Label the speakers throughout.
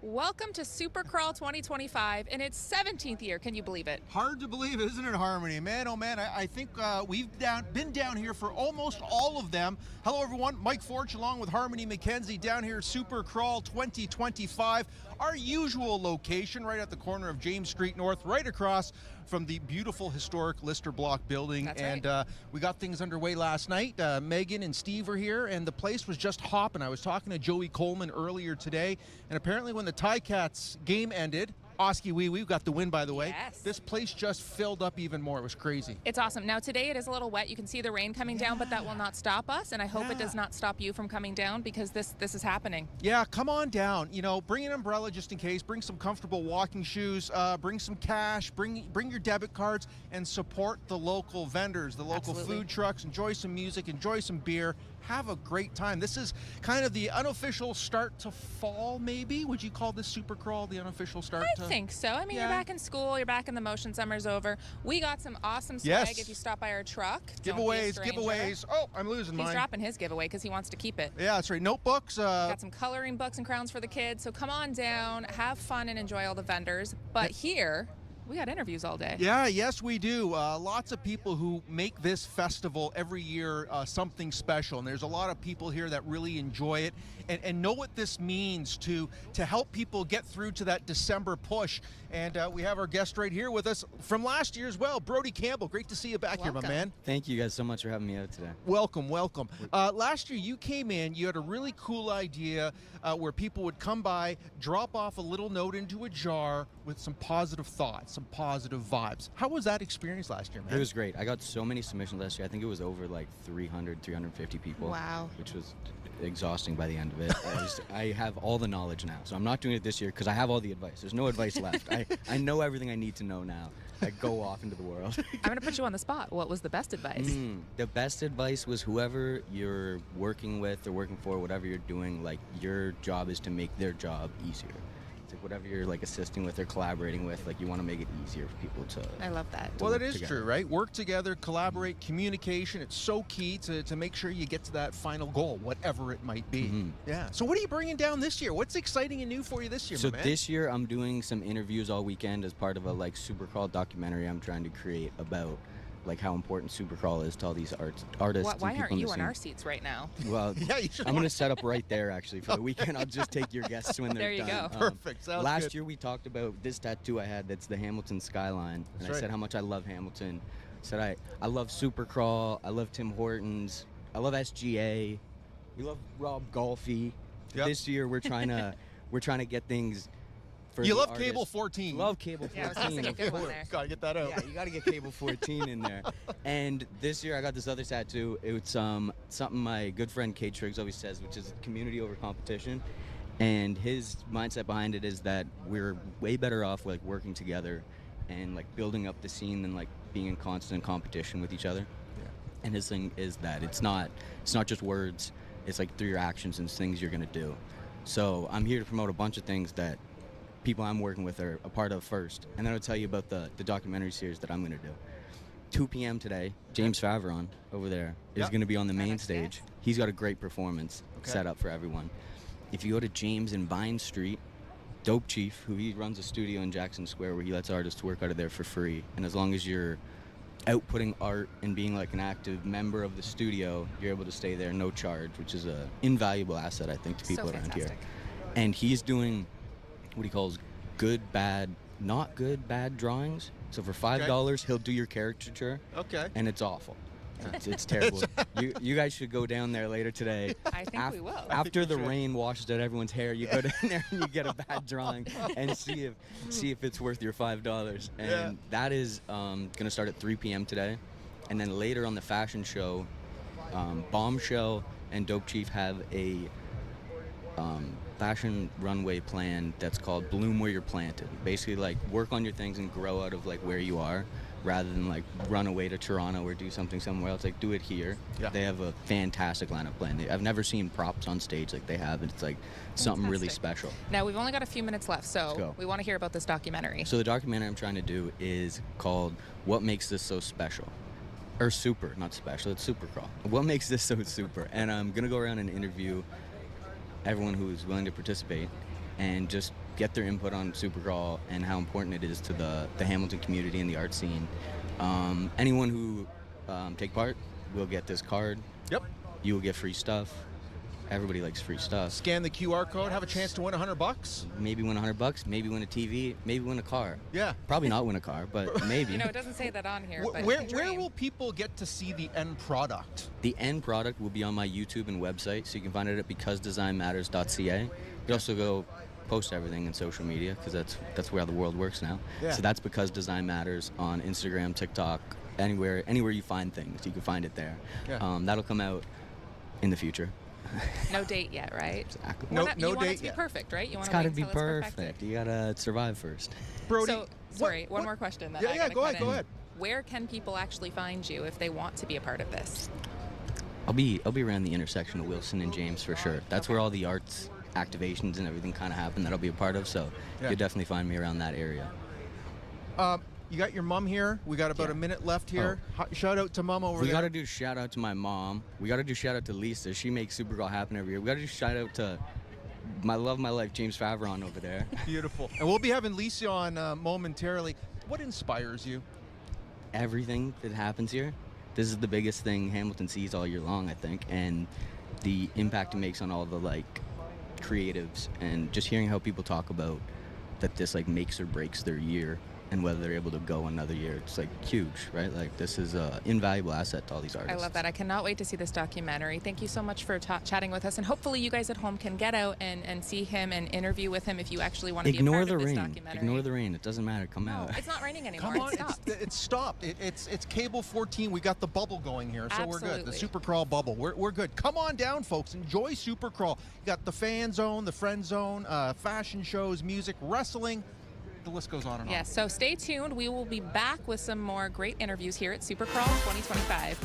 Speaker 1: Welcome to Supercrawl 2025 in its 17th year. Can you believe it?
Speaker 2: Hard to believe, isn't it, Harmony? Man, oh man, I think we've been down here for almost all of them. Hello, everyone. Mike Forge along with Harmony McKenzie down here at Supercrawl 2025. Our usual location right at the corner of James Street North, right across from the beautiful historic Lister Block building.
Speaker 1: That's
Speaker 2: and
Speaker 1: right.
Speaker 2: We got things underway last night. Megan and Steve were here, and the place was just hopping. I was talking to Joey Coleman earlier today, and apparently when the Ticats game ended, Oski Wee Wee got the win, by the way.
Speaker 1: Yes.
Speaker 2: This place just filled up even more. It was crazy.
Speaker 1: It's awesome. Now, today it is a little wet. You can see the rain coming down, but that will not stop us, and I hope it does not stop you from coming down because this is happening.
Speaker 2: Yeah, come on down. You know, bring an umbrella just in case. Bring some comfortable walking shoes. Bring some cash. Bring your debit cards and support the local vendors, the local
Speaker 1: Absolutely.
Speaker 2: food trucks. Enjoy some music. Enjoy some beer. Have a great time. This is kind of the unofficial start to fall, maybe? Would you call this Supercrawl the unofficial start
Speaker 1: I think so. I mean,
Speaker 2: Yeah.
Speaker 1: you're back in school. You're back in the motion. Summer's over. We got some awesome swag
Speaker 2: Yes.
Speaker 1: if you stop by our truck. Don't be a
Speaker 2: Giveaways,
Speaker 1: stranger.
Speaker 2: giveaways. Oh, I'm losing
Speaker 1: He's
Speaker 2: mine.
Speaker 1: dropping his giveaway because he wants to keep it.
Speaker 2: Yeah, that's right. Notebooks.
Speaker 1: Got some coloring books and crowns for the kids. So come on down, have fun, and enjoy all the vendors. But here, we got interviews all day.
Speaker 2: Yeah, yes, we do. Lots of people who make this festival every year something special, and there's a lot of people here that really enjoy it and know what this means to help people get through to that December push. And we have our guest right here with us from last year as well, Brody Campbell. Great to see you back here, my
Speaker 1: Welcome.
Speaker 2: man.
Speaker 3: Thank you guys so much for having me out today.
Speaker 2: Welcome, welcome. Last year you came in, you had a really cool idea where people would come by, drop off a little note into a jar with some positive thoughts, some positive vibes. How was that experience last year, man?
Speaker 3: It was great. I got so many submissions last year. I think it was over like 300, 350 people.
Speaker 1: Wow.
Speaker 3: Which was exhausting by the end of it. I have all the knowledge now. So I'm not doing it this year because I have all the advice. There's no advice left. I know everything I need to know now. I go off into the world.
Speaker 1: I'm going to put you on the spot. What was the best advice?
Speaker 3: The best advice was whoever you're working with or working for, whatever you're doing, like your job is to make their job easier. It's like whatever you're like assisting with or collaborating with, like you want to make it easier for people to.
Speaker 1: I love that.
Speaker 2: Well, that
Speaker 3: work
Speaker 2: is
Speaker 3: together.
Speaker 2: true, right? Work together, collaborate, communication. It's so key to make sure you get to that final goal, whatever it might be.
Speaker 3: Mhm.
Speaker 2: Yeah. So what are you bringing down this year? What's exciting and new for you this year,
Speaker 3: So
Speaker 2: my man?
Speaker 3: this year I'm doing some interviews all weekend as part of a like Supercrawl documentary I'm trying to create about like how important Supercrawl is to all these artists.
Speaker 1: Why
Speaker 3: and people
Speaker 1: aren't
Speaker 3: in
Speaker 1: you
Speaker 3: the
Speaker 1: in
Speaker 3: scene.
Speaker 1: our seats right now?
Speaker 3: Well,
Speaker 2: Yeah, you should.
Speaker 3: I'm gonna set up right there actually for the weekend. I'll just take your guests when
Speaker 1: There
Speaker 3: they're
Speaker 1: you
Speaker 3: done.
Speaker 1: go.
Speaker 2: Perfect. Sounds
Speaker 3: last
Speaker 2: good.
Speaker 3: year we talked about this tattoo I had that's the Hamilton skyline, and I
Speaker 2: right.
Speaker 3: said how much I love Hamilton. I said I love Supercrawl, I love Tim Hortons, I love SGA, we love Rob Golfy.
Speaker 2: Yep.
Speaker 3: This year we're trying to get things. For
Speaker 2: You
Speaker 3: the
Speaker 2: love
Speaker 3: artists.
Speaker 2: Cable 14.
Speaker 3: Love Cable 14.
Speaker 1: Yeah, I was gonna say a good one there.
Speaker 2: Gotta get that out.
Speaker 3: Yeah, you got to get Cable 14 in there. And this year I got this other tattoo. It's something my good friend Kate Triggs always says, which is community over competition. And his mindset behind it is that we're way better off like working together and like building up the scene than like being in constant competition with each other.
Speaker 2: Yeah.
Speaker 3: And his thing is that it's not just words. It's like through your actions and things you're gonna do. So I'm here to promote a bunch of things that people I'm working with are a part of first, and then I'll tell you about the documentary series that I'm going to do. 2 p.m. today, James Favron over there is
Speaker 2: Yep.
Speaker 3: going to be on the
Speaker 1: Our
Speaker 3: main
Speaker 1: next
Speaker 3: stage.
Speaker 1: guest.
Speaker 3: He's got a great performance
Speaker 2: Okay.
Speaker 3: set up for everyone. If you go to James and Vine Street, Dope Chief, who he runs a studio in Jackson Square where he lets artists work out of there for free, and as long as you're outputting art and being like an active member of the studio, you're able to stay there no charge, which is a invaluable asset I think to people
Speaker 1: So
Speaker 3: around
Speaker 1: fantastic.
Speaker 3: here. And he's doing what he calls good, bad, not good, bad drawings. So for $5, he'll do your caricature,
Speaker 2: Okay.
Speaker 3: and it's awful. It's terrible. You guys should go down there later today.
Speaker 1: I think we will.
Speaker 3: After the rain washes out everyone's hair, you go down there and you get a bad drawing and see if it's worth your $5. And
Speaker 2: Yeah.
Speaker 3: that is gonna start at 3 p.m. today, and then later on the fashion show, Bombshell and Dope Chief have a fashion runway plan that's called Bloom Where You're Planted. Basically, like work on your things and grow out of like where you are, rather than like run away to Toronto or do something somewhere else. Like do it here.
Speaker 2: Yeah.
Speaker 3: They have a fantastic lineup plan. I've never seen props on stage like they have. It's like something really
Speaker 1: Fantastic.
Speaker 3: special.
Speaker 1: Now, we've only got a few minutes left,
Speaker 3: Let's
Speaker 1: so
Speaker 3: go.
Speaker 1: we want to hear about this documentary.
Speaker 3: So the documentary I'm trying to do is called What Makes This So Special? Or super, not special, it's Supercrawl. What makes this so super? And I'm gonna go around and interview everyone who's willing to participate and just get their input on Supercrawl and how important it is to the Hamilton community and the art scene. Anyone who take part will get this card.
Speaker 2: Yep.
Speaker 3: You will get free stuff. Everybody likes free stuff.
Speaker 2: Scan the QR code, have a chance to win $100.
Speaker 3: Maybe win $100, maybe win a TV, maybe win a car.
Speaker 2: Yeah.
Speaker 3: Probably not win a car, but maybe.
Speaker 1: You know, it doesn't say that on here. But
Speaker 2: Where will people get to see the end product?
Speaker 3: The end product will be on my YouTube and website, so you can find it at becausedesignmatters.ca. You can also go post everything in social media, because that's where the world works now.
Speaker 2: Yeah.
Speaker 3: So that's Because Design Matters on Instagram, TikTok, anywhere you find things, you can find it there.
Speaker 2: Yeah.
Speaker 3: That'll come out in the future.
Speaker 1: No date yet, right?
Speaker 3: Exactly.
Speaker 2: No
Speaker 1: you want it
Speaker 2: date
Speaker 1: to be
Speaker 2: yet.
Speaker 1: perfect, right? You want
Speaker 3: It's
Speaker 1: to
Speaker 3: got to
Speaker 1: wait
Speaker 3: be
Speaker 1: until it's
Speaker 3: perfect. You gotta survive first.
Speaker 2: Brody,
Speaker 1: So, sorry, one more question. That
Speaker 2: Yeah, go ahead, go ahead.
Speaker 1: Where can people actually find you if they want to be a part of this?
Speaker 3: I'll be around the intersection of Wilson and James for sure. That's where all the arts activations and everything kind of happen that I'll be a part of. So
Speaker 2: Yeah.
Speaker 3: you'll definitely find me around that area.
Speaker 2: You got your mom here. We got about a minute left here. Shout out to mom over
Speaker 3: We
Speaker 2: there.
Speaker 3: got to do shout out to my mom. We got to do shout out to Lisa. She makes Supergirl happen every year. We got to do shout out to my love of my life, James Favron over there.
Speaker 2: Beautiful. And we'll be having Lisa on momentarily. What inspires you?
Speaker 3: Everything that happens here. This is the biggest thing Hamilton sees all year long, I think, and the impact it makes on all the creatives, and just hearing how people talk about that this makes or breaks their year. And whether they're able to go another year, it's huge, right? This is an invaluable asset to all these artists.
Speaker 1: I love that. I cannot wait to see this documentary. Thank you so much for chatting with us, and hopefully you guys at home can get out and see him and interview with him if you actually want to be a part of this documentary.
Speaker 3: Ignore the rain. It doesn't matter. Come out.
Speaker 1: It's not raining anymore.
Speaker 2: Come on,
Speaker 1: It stopped.
Speaker 2: it's stopped. It's cable 14. We got the bubble going here, so we're good. The
Speaker 1: Absolutely.
Speaker 2: Supercrawl bubble. We're good. Come on down, folks. Enjoy Supercrawl. You got the fan zone, the friend zone, fashion shows, music, wrestling. The list goes on and on.
Speaker 1: Yes, so stay tuned. We will be back with some more great interviews here at Supercrawl 2025.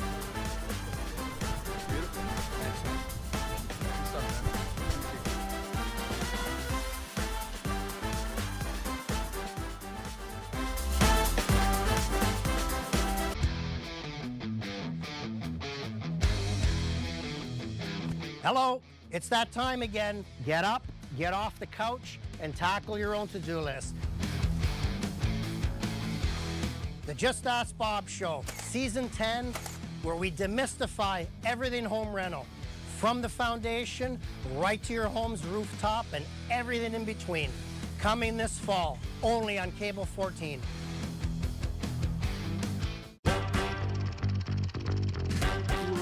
Speaker 4: Hello, it's that time again. Get up, get off the couch, and tackle your own to-do list. The Just Ask Bob Show, Season 10, where we demystify everything home rental, from the foundation right to your home's rooftop and everything in between. Coming this fall, only on Cable 14.
Speaker 5: Who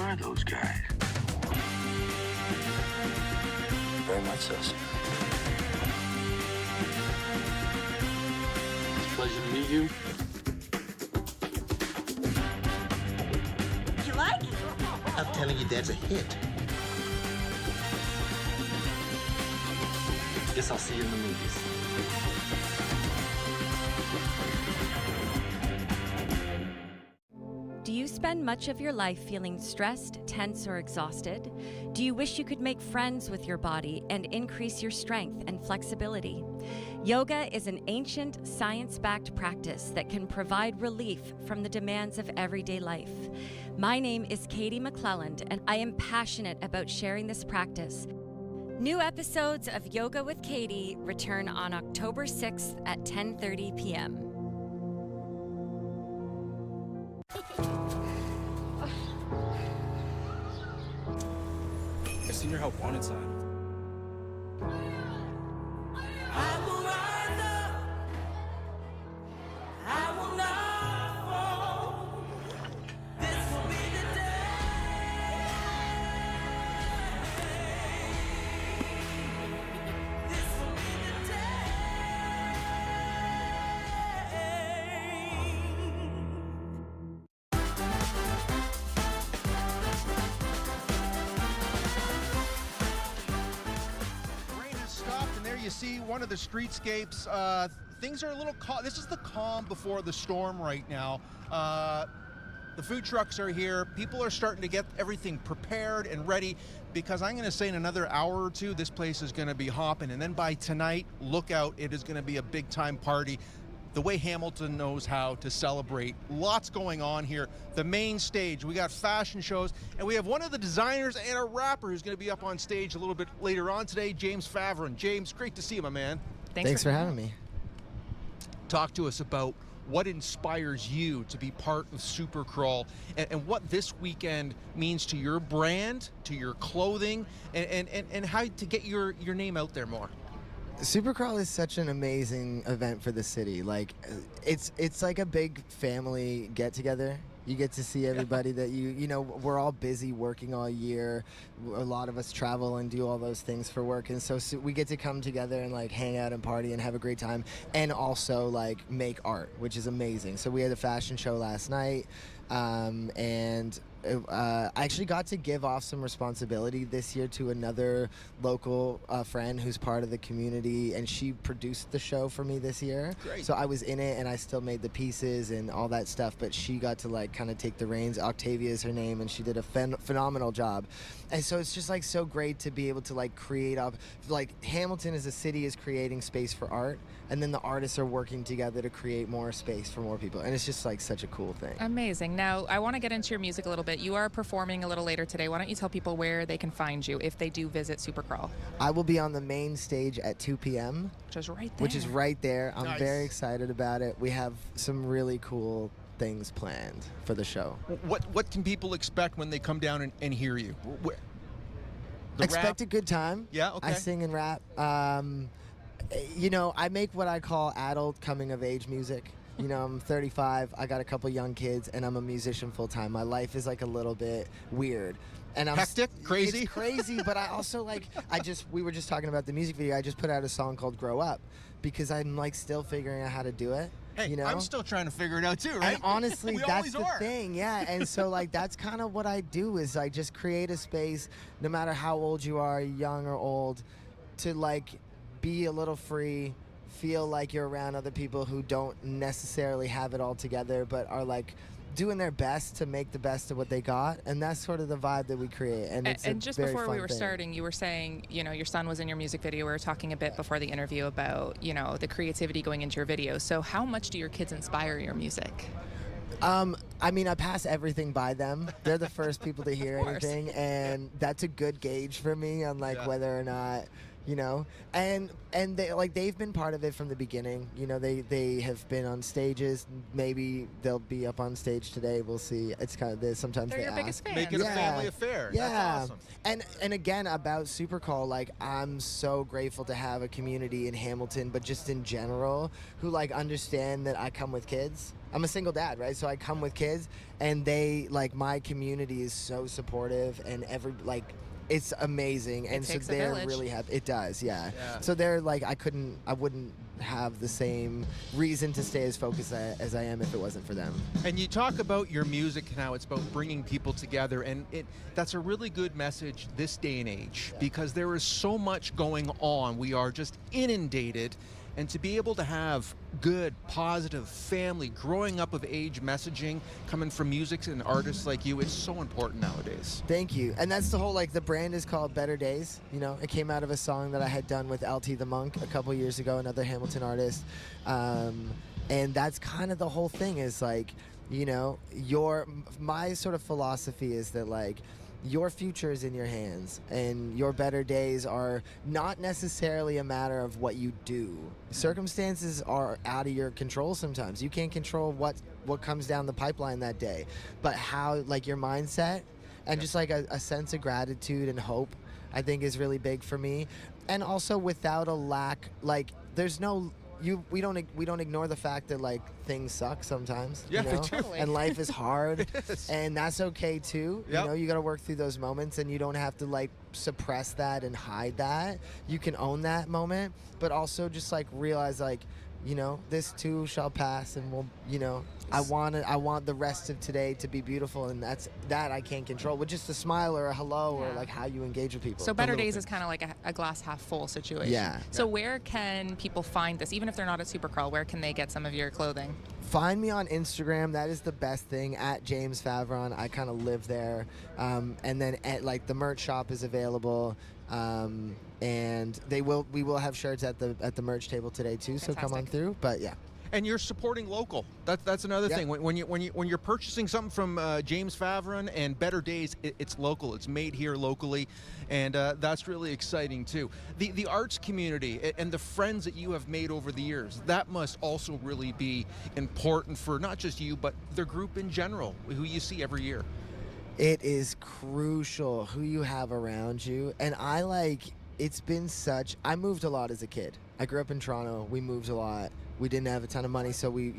Speaker 5: are those guys? Very much so, sir. It's a pleasure to meet you.
Speaker 6: You like it?
Speaker 5: I'm telling you, that's a hit. Guess I'll see you in the movies.
Speaker 6: Do you spend much of your life feeling stressed, tense, or exhausted? Do you wish you could make friends with your body and increase your strength and flexibility? Yoga is an ancient, science-backed practice that can provide relief from the demands of everyday life. My name is Katie McClelland, and I am passionate about sharing this practice. New episodes of Yoga with Katie return on October 6th at 10:30 p.m.
Speaker 7: I seen your help wanted sign.
Speaker 2: Rain has stopped, and there you see one of the streetscapes. Things are a little calm. This is the calm before the storm right now. The food trucks are here. People are starting to get everything prepared and ready, because I'm going to say in another hour or two, this place is going to be hopping. And then by tonight, look out, it is going to be a big time party. the way Hamilton knows how to celebrate. Lots going on here. The main stage, we got fashion shows, and we have one of the designers and a rapper who's going to be up on stage a little bit later on today, James Favron. James, great to see you, my man.
Speaker 7: Thanks for having me.
Speaker 2: Talk to us about what inspires you to be part of Supercrawl, and what this weekend means to your brand, to your clothing, and how to get your name out there more.
Speaker 7: Supercrawl is such an amazing event for the city. Like, it's like a big family get together. You get to see everybody that you know, we're all busy working all year. A lot of us travel and do all those things for work. And so we get to come together and like hang out and party and have a great time, and also like make art, which is amazing. So we had a fashion show last night, and I actually got to give off some responsibility this year to another local friend who's part of the community, and she produced the show for me this year.
Speaker 2: Great.
Speaker 7: So I was in it, and I still made the pieces and all that stuff, but she got to like kind of take the reins. Octavia is her name, and she did a phenomenal job. And so it's just like so great to be able to like create up, like Hamilton as a city is creating space for art, and then the artists are working together to create more space for more people, and it's just like such a cool thing.
Speaker 1: Amazing. Now, I want to get into your music a little bit. You are performing a little later today. Why don't you tell people where they can find you if they do visit Supercrawl?
Speaker 7: I will be on the main stage at 2 p.m.
Speaker 1: Which is right there.
Speaker 7: I'm
Speaker 2: Nice.
Speaker 7: very excited about it. We have some really cool things planned for the show.
Speaker 2: What can people expect when they come down and hear you? The
Speaker 7: Expect
Speaker 2: rap?
Speaker 7: a good time.
Speaker 2: Yeah, okay.
Speaker 7: I sing and rap. You know, I make what I call adult coming of age music. You know, I'm 35, I got a couple young kids, and I'm a musician full time. My life is like a little bit weird. And I'm
Speaker 2: Hectic? Crazy?
Speaker 7: It's crazy, but I also like, we were just talking about the music video. I just put out a song called Grow Up because I'm like still figuring out how to do it.
Speaker 2: Hey,
Speaker 7: you know?
Speaker 2: I'm still trying to figure it out too, right?
Speaker 7: And honestly,
Speaker 2: we
Speaker 7: that's
Speaker 2: always
Speaker 7: the
Speaker 2: are.
Speaker 7: thing, yeah. And so, like, that's kind of what I do is I just create a space, no matter how old you are, young or old, to like be a little free, feel like you're around other people who don't necessarily have it all together, but are like doing their best to make the best of what they got, and that's sort of the vibe that we create. And it's
Speaker 1: and just
Speaker 7: very
Speaker 1: before we
Speaker 7: fun
Speaker 1: were
Speaker 7: thing.
Speaker 1: starting, you were saying, you know, your son was in your music video. We were talking a bit before the interview about, you know, the creativity going into your videos. So how much do your kids inspire your music?
Speaker 7: I mean, I pass everything by them. They're the first people to hear
Speaker 1: Of course.
Speaker 7: anything, and that's a good gauge for me on like
Speaker 2: Yeah.
Speaker 7: whether or not, you know, and they like they've been part of it from the beginning. You know, they have been on stages. Maybe they'll be up on stage today. We'll see. It's kind of this. Sometimes
Speaker 1: They're
Speaker 7: they
Speaker 1: your
Speaker 7: ask.
Speaker 1: biggest fans.
Speaker 2: Make it a
Speaker 7: Yeah.
Speaker 2: family affair.
Speaker 7: Yeah,
Speaker 2: That's awesome.
Speaker 7: and again about Supercrawl, like I'm so grateful to have a community in Hamilton, but just in general, who like understand that I come with kids. I'm a single dad, right? So I come with kids, and they like my community is so supportive, and it's amazing, and so
Speaker 1: takes a
Speaker 7: they're
Speaker 1: village.
Speaker 7: really happy. It does, yeah.
Speaker 2: Yeah.
Speaker 7: So they're like, I wouldn't have the same reason to stay as focused as I am if it wasn't for them.
Speaker 2: And you talk about your music and how it's about bringing people together, and that's a really good message this day and age, because there is so much going on. We are just inundated, and to be able to have good, positive, family, growing up of age messaging coming from music and artists like you, it's so important nowadays.
Speaker 7: Thank you. And that's the whole, like, the brand is called Better Days. You know, it came out of a song that I had done with LT the Monk a couple years ago, another Hamilton artist. And that's kind of the whole thing is, like, you know, my sort of philosophy is that, like, your future is in your hands, and your better days are not necessarily a matter of what you do. Circumstances are out of your control sometimes. You can't control what comes down the pipeline that day, but how, like, your mindset and just like a sense of gratitude and hope, I think is really big for me. And also without a lack, like, there's no we don't ignore the fact that, like, things suck sometimes.
Speaker 2: Yeah,
Speaker 7: you know?
Speaker 2: they do.
Speaker 1: Totally.
Speaker 7: And life is hard.
Speaker 2: is.
Speaker 7: And that's okay too.
Speaker 2: Yep.
Speaker 7: You know, you got to work through those moments, and you don't have to like suppress that and hide that. You can own that moment, but also just like realize, like, you know, this too shall pass, and we'll, you know, I want the rest of today to be beautiful, and that I can't control with just a smile or a hello or
Speaker 1: Yeah.
Speaker 7: like how you engage with people.
Speaker 1: So Better
Speaker 2: little
Speaker 1: Days
Speaker 2: things.
Speaker 1: is kind of like a glass half full situation.
Speaker 7: Yeah.
Speaker 1: So where can people find this? Even if they're not at Supercrawl, where can they get some of your clothing?
Speaker 7: Find me on Instagram. That is the best thing, at James Favron. I kind of live there. And then like the merch shop is available. And we will have shirts at the merch table today too. So come on
Speaker 1: Fantastic.
Speaker 7: through. But yeah.
Speaker 2: And you're supporting local. That's another thing. When you're purchasing something from James Favron and Better Days, it's local. It's made here locally, and that's really exciting too. The arts community and the friends that you have made over the years, that must also really be important for not just you, but the group in general, who you see every year.
Speaker 7: It is crucial who you have around you, and it's been I moved a lot as a kid. I grew up in Toronto. We moved a lot. We didn't have a ton of money, so we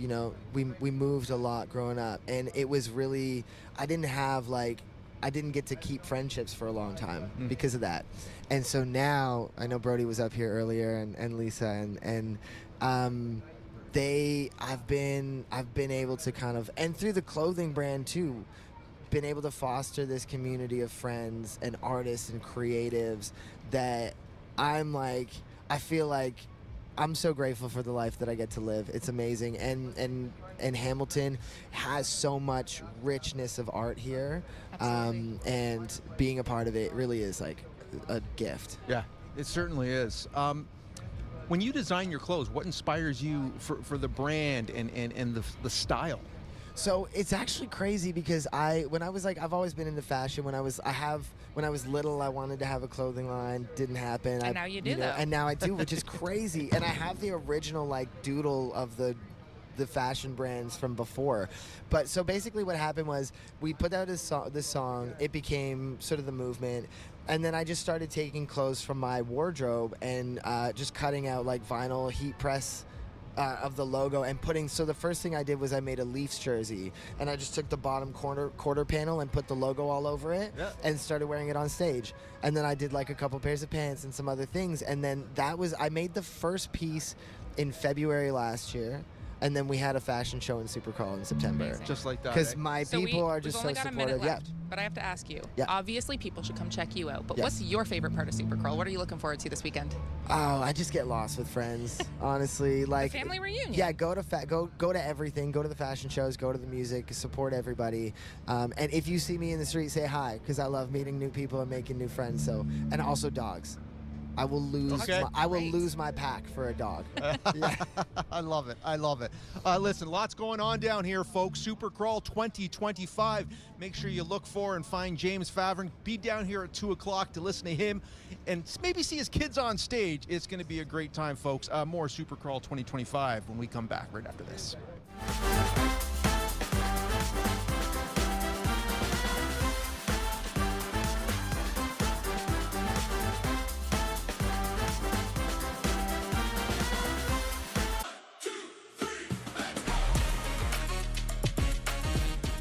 Speaker 7: moved a lot growing up, and it was really, I didn't get to keep friendships for a long time because of that. And so now, I know Brody was up here earlier, and Lisa, and I've been able to kind of, and through the clothing brand too, been able to foster this community of friends and artists and creatives that I feel like I'm so grateful for the life that I get to live. It's amazing. And Hamilton has so much richness of art here. And being a part of it really is like a gift.
Speaker 2: Yeah, it certainly is. When you design your clothes, what inspires you for the brand and the style?
Speaker 7: So it's actually crazy because I've always been into fashion. When I was little, I wanted to have a clothing line. Didn't happen.
Speaker 1: And now you do, though.
Speaker 7: And now I do, which is crazy. And I have the original doodle of the fashion brands from before. But so basically what happened was we put out this song. It became sort of the movement. And then I just started taking clothes from my wardrobe and just cutting out vinyl heat press of the logo and so the first thing I did was I made a Leafs jersey, and I just took the bottom quarter panel and put the logo all over it and started wearing it on stage. And then I did a couple pairs of pants and some other things, and then I made the first piece in February last year. And then we had a fashion show in Supercrawl in September.
Speaker 1: Amazing.
Speaker 2: Just like that.
Speaker 7: Because my people are just so
Speaker 1: we've only got a
Speaker 7: supportive.
Speaker 1: minute left, but I have to ask you.
Speaker 7: Yeah.
Speaker 1: Obviously, people should come check you out. But
Speaker 7: Yeah.
Speaker 1: what's your favorite part of Supercrawl? What are you looking forward to this weekend?
Speaker 7: Oh, I just get lost with friends, honestly.
Speaker 1: Family reunion.
Speaker 7: Yeah, go to everything. Go to the fashion shows. Go to the music. Support everybody. And if you see me in the street, say hi, because I love meeting new people and making new friends. So, and also dogs. I will lose my pack for a dog. Yeah.
Speaker 2: I love it. Listen, lots going on down here, folks. Supercrawl 2025. Make sure you look for and find James Favron. Be down here at 2 o'clock to listen to him and maybe see his kids on stage. It's going to be a great time, folks. More Supercrawl 2025 when we come back right after this.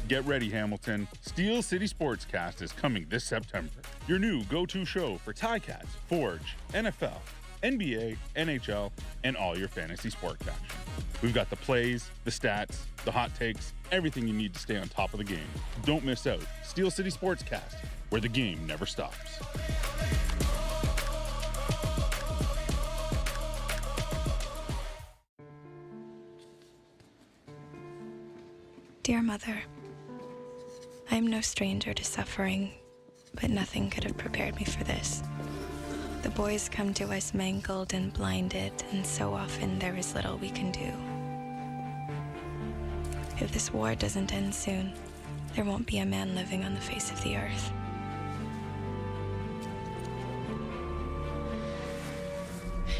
Speaker 8: Get ready, Hamilton. Steel City Sportscast is coming this September. Your new go-to show for Ticats, Forge, NFL, NBA, NHL, and all your fantasy sports action. We've got the plays, the stats, the hot takes, everything you need to stay on top of the game. Don't miss out. Steel City Sportscast, where the game never stops.
Speaker 9: Dear Mother, I am no stranger to suffering, but nothing could have prepared me for this. The boys come to us mangled and blinded, and so often there is little we can do. If this war doesn't end soon, there won't be a man living on the face of the earth.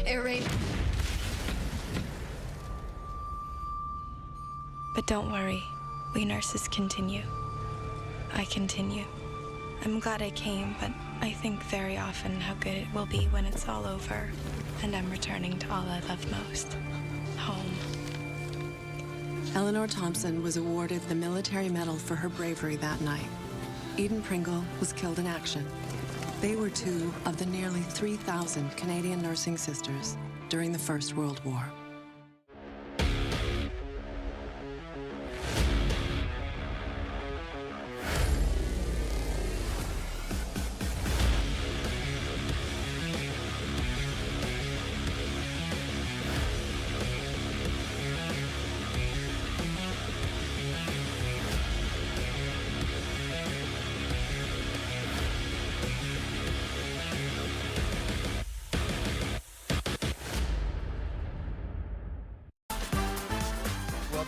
Speaker 9: Air raid. But don't worry, we nurses continue. I continue. I'm glad I came, but I think very often how good it will be when it's all over and I'm returning to all I love most, home.
Speaker 10: Eleanor Thompson was awarded the Military Medal for her bravery that night. Eden Pringle was killed in action. They were two of the nearly 3,000 Canadian nursing sisters during the First World War.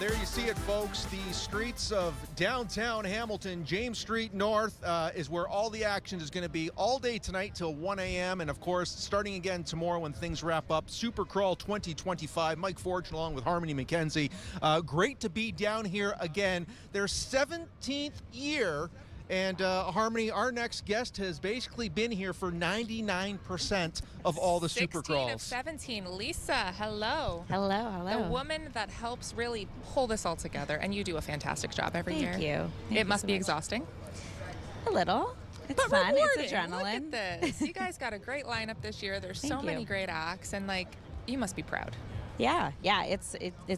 Speaker 2: there you see it, folks. The streets of downtown Hamilton, James Street North, is where all the action is going to be all day tonight till 1 a.m. And, of course, starting again tomorrow when things wrap up, Supercrawl 2025. Mike Forge along with Harmony McKenzie. Great to be down here again. Their 17th year. And Harmony, our next guest, has basically been here for 99% of all the
Speaker 1: 16
Speaker 2: Supercrawls.
Speaker 1: of 17. Lisa, hello.
Speaker 11: Hello, hello.
Speaker 1: The woman that helps really pull this all together, and you do a fantastic job every year.
Speaker 11: Thank you.
Speaker 1: It must be exhausting.
Speaker 11: A little. It's
Speaker 1: But
Speaker 11: fun.
Speaker 1: rewarding.
Speaker 11: It's adrenaline.
Speaker 1: Look at this. You guys got a great lineup this year. There's so
Speaker 11: Thank
Speaker 1: many
Speaker 11: you.
Speaker 1: great acts, and you must be proud.
Speaker 11: Yeah. It's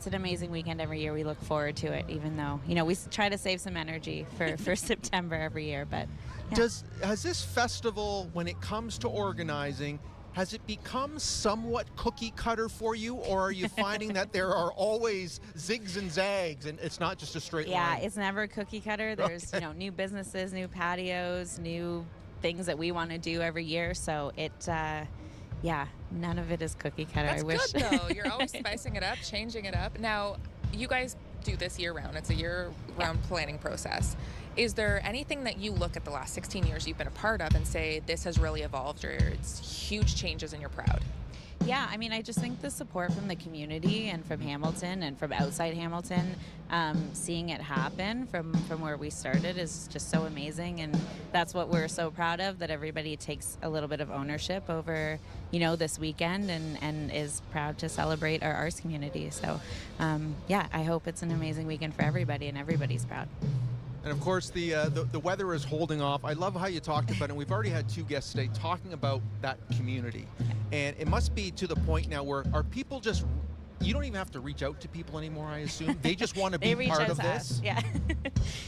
Speaker 11: an amazing weekend every year. We look forward to it, even though we try to save some energy for September every year. But yeah.
Speaker 2: Has this festival, when it comes to organizing, has it become somewhat cookie cutter for you, or are you finding that there are always zigs and zags and it's not just a straight line?
Speaker 11: Yeah, it's never cookie cutter. There's new businesses, new patios, new things that we want to do every year. So none of it is cookie cutter.
Speaker 1: That's
Speaker 11: I wish.
Speaker 1: good, though. You're always spicing it up, changing it up. Now, you guys do this year-round. It's a year-round planning process. Is there anything that you look at the last 16 years you've been a part of and say, this has really evolved, or it's huge changes and you're proud?
Speaker 11: Yeah, I just think the support from the community and from Hamilton and from outside Hamilton, seeing it happen from where we started is just so amazing, and that's what we're so proud of, that everybody takes a little bit of ownership over, this weekend and is proud to celebrate our arts community. So, I hope it's an amazing weekend for everybody and everybody's proud.
Speaker 2: And of course, the weather is holding off. I love how you talked about it. And we've already had two guests today talking about that community. And it must be to the point now where are people just, you don't even have to reach out to people anymore, I assume. They just want to be part of this.
Speaker 11: Yeah.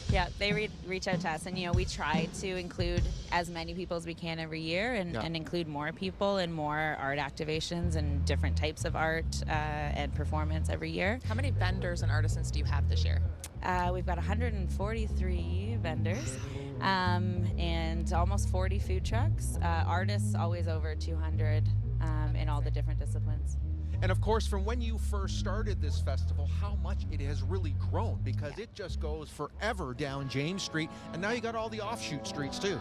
Speaker 11: Yeah, they reach out to us. And, we try to include as many people as we can every year and include more people and more art activations and different types of art and performance every year.
Speaker 1: How many vendors and artisans do you have this year?
Speaker 11: We've got 143 vendors and almost 40 food trucks. Artists always over 200 in all the different disciplines.
Speaker 2: And of course, from when you first started this festival, how much it has really grown, because it just goes forever down James Street, and now you got all the offshoot streets too.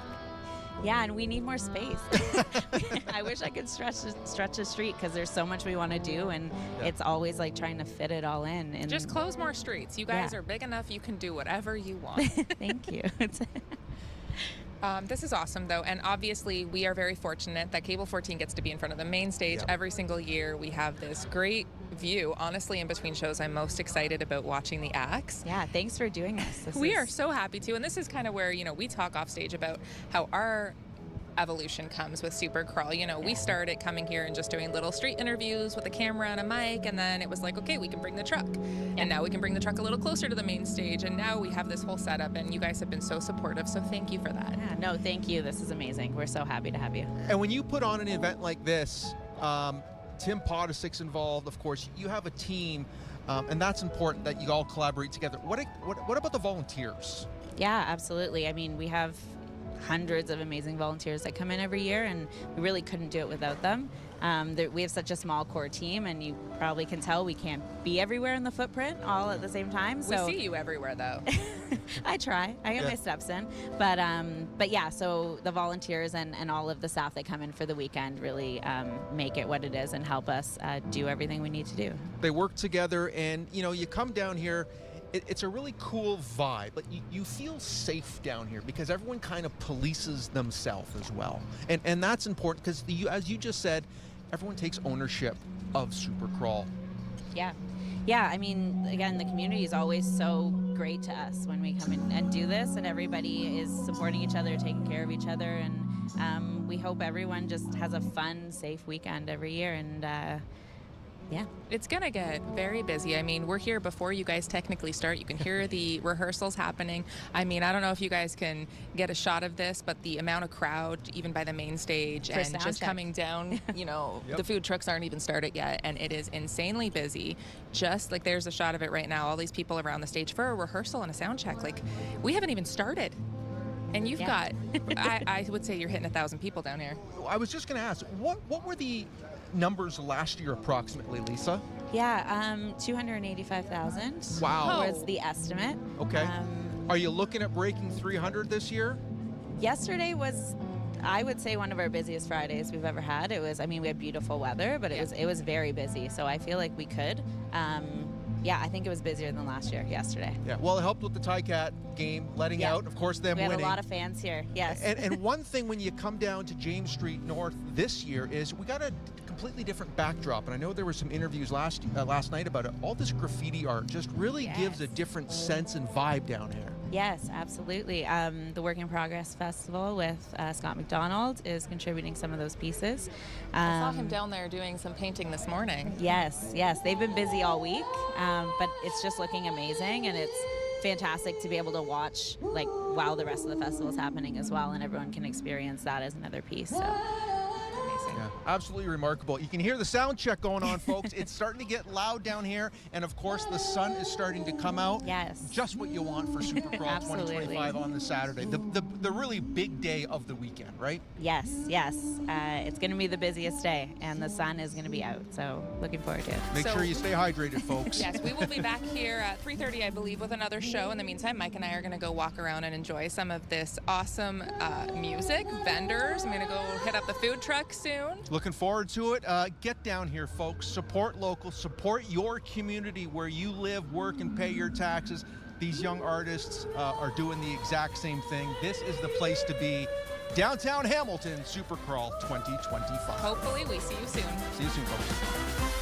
Speaker 11: Yeah, and we need more space. I wish I could stretch the street, because there's so much we want to do, and it's always like trying to fit it all in. And
Speaker 1: just close more streets. You guys are big enough. You can do whatever you want.
Speaker 11: Thank you.
Speaker 1: This is awesome, though, and obviously we are very fortunate that Cable 14 gets to be in front of the main stage every single year. We have this great view. Honestly, in between shows, I'm most excited about watching the acts.
Speaker 11: Yeah, thanks for doing this.
Speaker 1: We are so happy to, and this is kind of where, we talk off stage about how our evolution comes with Supercrawl. We started coming here and just doing little street interviews with a camera and a mic, and then it was like, okay, we can bring the truck. And now we can bring the truck a little closer to the main stage, and now we have this whole setup, and you guys have been so supportive, so thank you for that.
Speaker 11: Yeah, no, thank you. This is amazing. We're so happy to have you.
Speaker 2: And when you put on an event like this, Tim Podesick's involved, of course, you have a team, and that's important that you all collaborate together. What about the volunteers?
Speaker 11: Yeah, absolutely. We have hundreds of amazing volunteers that come in every year, and we really couldn't do it without them. We have such a small core team, and you probably can tell we can't be everywhere in the footprint all at the same time. So
Speaker 1: we see you everywhere, though.
Speaker 11: I try. I get my steps in. But yeah, so the volunteers and all of the staff that come in for the weekend really make it what it is and help us do everything we need to do.
Speaker 2: They work together, and you come down here. It's a really cool vibe, but you feel safe down here because everyone kind of polices themselves as well. And that's important because, as you just said, everyone takes ownership of Supercrawl.
Speaker 11: Yeah. Yeah, again, the community is always so great to us when we come in and do this, and everybody is supporting each other, taking care of each other, and we hope everyone just has a fun, safe weekend every year, and yeah.
Speaker 1: It's going to get very busy. We're here before you guys technically start. You can hear the rehearsals happening. I don't know if you guys can get a shot of this, but the amount of crowd, even by the main stage,
Speaker 11: for
Speaker 1: and
Speaker 11: sound
Speaker 1: just
Speaker 11: check.
Speaker 1: Coming down, the food trucks aren't even started yet, and it is insanely busy. Just like there's a shot of it right now, all these people around the stage for a rehearsal and a sound check. Like, we haven't even started. And you've got, I would say you're hitting 1,000 people down here.
Speaker 2: I was just going to ask, what were the numbers last year approximately, Lisa?
Speaker 11: Yeah, 285,000.
Speaker 2: Wow.
Speaker 11: Was the estimate.
Speaker 2: Okay. Are you looking at breaking 300 this year?
Speaker 11: Yesterday was, I would say, one of our busiest Fridays we've ever had. It was, I mean, we had beautiful weather, but it was very busy. So I feel like we could. Yeah, I think it was busier than last year, yesterday.
Speaker 2: Yeah, well, it helped with the Ticat game, letting out, of course, them
Speaker 11: winning. We
Speaker 2: winning.
Speaker 11: had a lot of fans here, yes.
Speaker 2: And one thing when you come down to James Street North this year is we got a completely different backdrop. And I know there were some interviews last night about it. All this graffiti art just really gives a different sense and vibe down here.
Speaker 11: Yes, absolutely. The Work in Progress Festival with Scott McDonald is contributing some of those pieces.
Speaker 1: I saw him down there doing some painting this morning.
Speaker 11: Yes. They've been busy all week, but it's just looking amazing, and it's fantastic to be able to watch like while the rest of the festival is happening as well, and everyone can experience that as another piece. So.
Speaker 2: Yeah, absolutely remarkable. You can hear the sound check going on, folks. It's starting to get loud down here, and of course the sun is starting to come out.
Speaker 11: Yes.
Speaker 2: Just what you want for Supercrawl 2025 on this Saturday. The really big day of the weekend, right?
Speaker 11: Yes. It's going to be the busiest day, and the sun is going to be out, so looking forward to it.
Speaker 2: Make sure you stay hydrated, folks.
Speaker 1: Yes, we will be back here at 3:30, I believe, with another show. In the meantime, Mike and I are going to go walk around and enjoy some of this awesome music, vendors. I'm going to go hit up the food truck soon.
Speaker 2: Looking forward to it. Get down here, folks. Support local. Support your community where you live, work, and pay your taxes. These young artists are doing the exact same thing. This is the place to be. Downtown Hamilton, Supercrawl 2025.
Speaker 1: Hopefully we see you soon.
Speaker 2: See you soon, folks.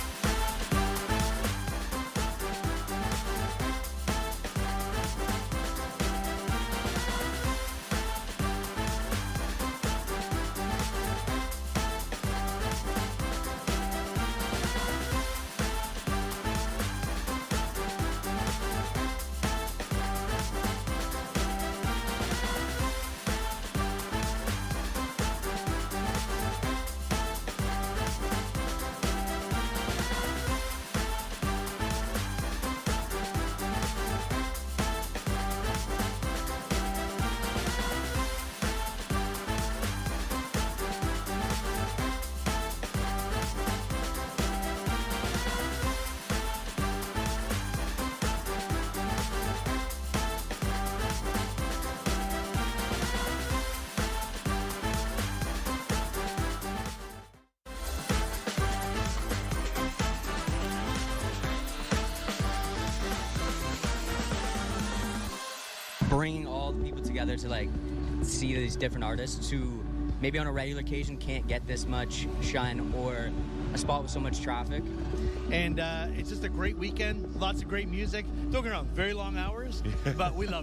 Speaker 3: Bringing all the people together to like see these different artists who maybe on a regular occasion can't get this much shine or a spot with so much traffic.
Speaker 12: And it's just a great weekend, lots of great music. Don't get me wrong, very long hours, but we love